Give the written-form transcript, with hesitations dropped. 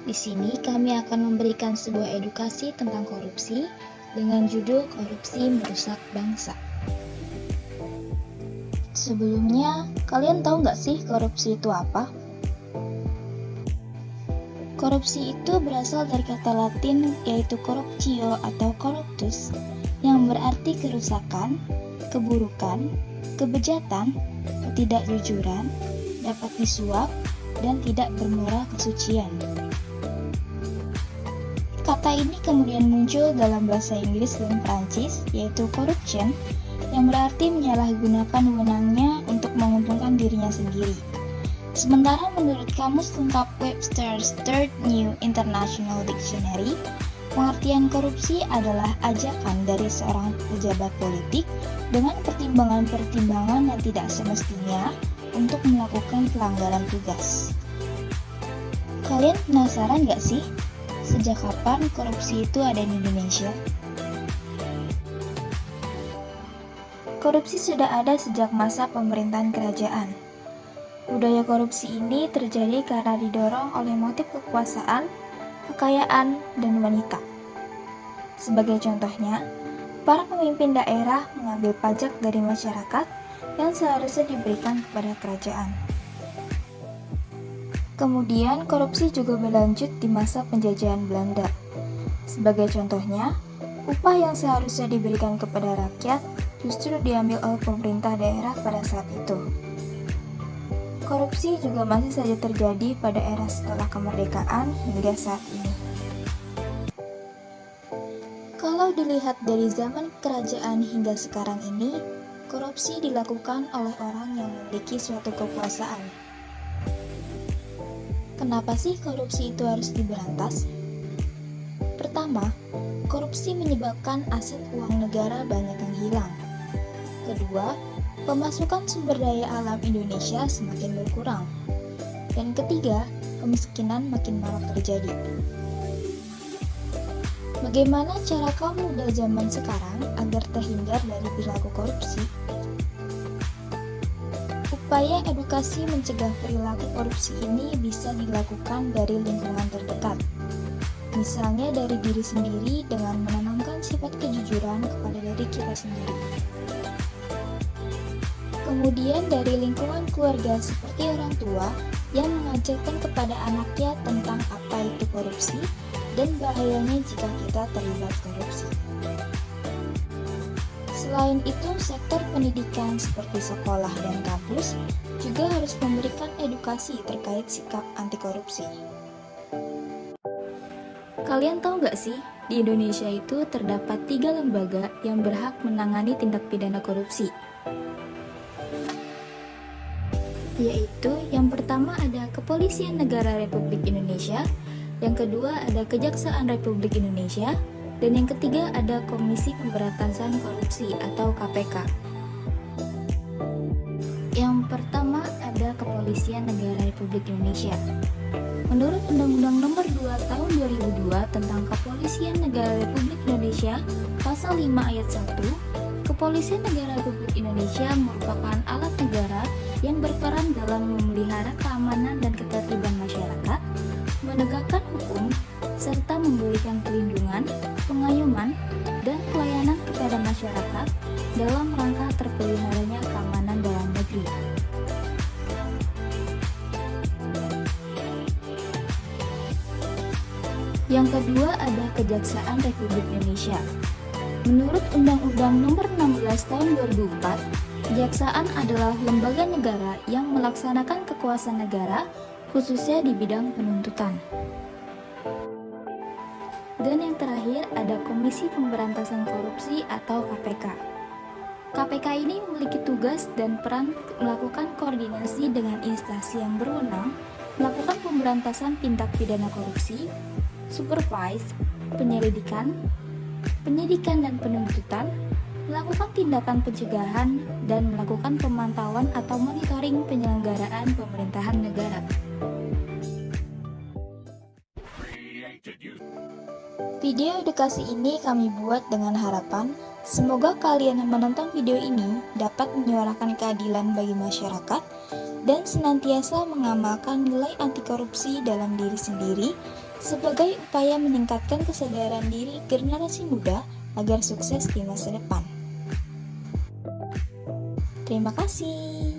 Di sini kami akan memberikan sebuah edukasi tentang korupsi dengan judul Korupsi Merusak Bangsa. Sebelumnya, kalian tahu nggak sih korupsi itu apa? Korupsi itu berasal dari kata Latin yaitu corruptio atau corruptus, yang berarti kerusakan, keburukan, kebejatan, ketidakjujuran, dapat disuap, dan tidak bermoral kesucian. Kata ini kemudian muncul dalam bahasa Inggris dan Prancis, yaitu corruption, yang berarti menyalahgunakan wewenangnya untuk menguntungkan dirinya sendiri. Sementara menurut Kamus Lengkap Webster's Third New International Dictionary, pengertian korupsi adalah ajakan dari seorang pejabat politik dengan pertimbangan-pertimbangan yang tidak semestinya untuk melakukan pelanggaran tugas. Kalian penasaran gak sih? Sejak kapan korupsi itu ada di Indonesia? Korupsi sudah ada sejak masa pemerintahan kerajaan. Budaya korupsi ini terjadi karena didorong oleh motif kekuasaan, kekayaan, dan wanita. Sebagai contohnya, para pemimpin daerah mengambil pajak dari masyarakat yang seharusnya diberikan kepada kerajaan. Kemudian, korupsi juga berlanjut di masa penjajahan Belanda. Sebagai contohnya, upah yang seharusnya diberikan kepada rakyat justru diambil oleh pemerintah daerah pada saat itu. Korupsi juga masih saja terjadi pada era setelah kemerdekaan hingga saat ini. Kalau dilihat dari zaman kerajaan hingga sekarang ini, korupsi dilakukan oleh orang yang memiliki suatu kekuasaan. Kenapa sih korupsi itu harus diberantas? Pertama, korupsi menyebabkan aset uang negara banyak yang hilang. Kedua, pemasukan sumber daya alam Indonesia semakin berkurang. Dan ketiga, kemiskinan makin marak terjadi. Bagaimana cara kaum muda zaman sekarang agar terhindar dari perilaku korupsi? Upaya edukasi mencegah perilaku korupsi ini bisa dilakukan dari lingkungan terdekat. Misalnya dari diri sendiri dengan menanamkan sifat kejujuran kepada diri kita sendiri. Kemudian dari lingkungan keluarga seperti orang tua yang mengajarkan kepada anaknya tentang apa itu korupsi dan bahayanya jika kita terlibat korupsi. Selain itu, sektor pendidikan seperti sekolah dan kampus juga harus memberikan edukasi terkait sikap anti korupsi. Kalian tahu nggak sih, di Indonesia itu terdapat 3 lembaga yang berhak menangani tindak pidana korupsi. Yaitu, yang pertama ada Kepolisian Negara Republik Indonesia, yang kedua ada Kejaksaan Republik Indonesia, dan yang ketiga ada Komisi Pemberantasan Korupsi atau KPK. Yang pertama ada Kepolisian Negara Republik Indonesia. Menurut Undang-Undang Nomor 2 Tahun 2002 tentang Kepolisian Negara Republik Indonesia, Pasal 5 Ayat 1, Kepolisian Negara Republik Indonesia merupakan alat negara yang berperan dalam memelihara keamanan dan ketertiban masyarakat, menegakkan hukum, serta memberikan perlindungan, pengayuman, dan pelayanan kepada masyarakat dalam rangka terpeliharanya keamanan dalam negeri. Yang kedua ada Kejaksaan Republik Indonesia. Menurut Undang-Undang Nomor 16 Tahun 2004, Kejaksaan adalah lembaga negara yang melaksanakan kekuasaan negara khususnya di bidang penuntutan. Dan yang terakhir ada Komisi Pemberantasan Korupsi atau KPK. KPK ini memiliki tugas dan peran melakukan koordinasi dengan instansi yang berwenang, melakukan pemberantasan tindak pidana korupsi, supervise, penyelidikan, penyidikan dan penuntutan, melakukan tindakan pencegahan, dan melakukan pemantauan atau monitoring penyelenggaraan pemerintahan negara. Video edukasi ini kami buat dengan harapan semoga kalian yang menonton video ini dapat menyuarakan keadilan bagi masyarakat dan senantiasa mengamalkan nilai anti korupsi dalam diri sendiri sebagai upaya meningkatkan kesadaran diri generasi muda agar sukses di masa depan. Terima kasih.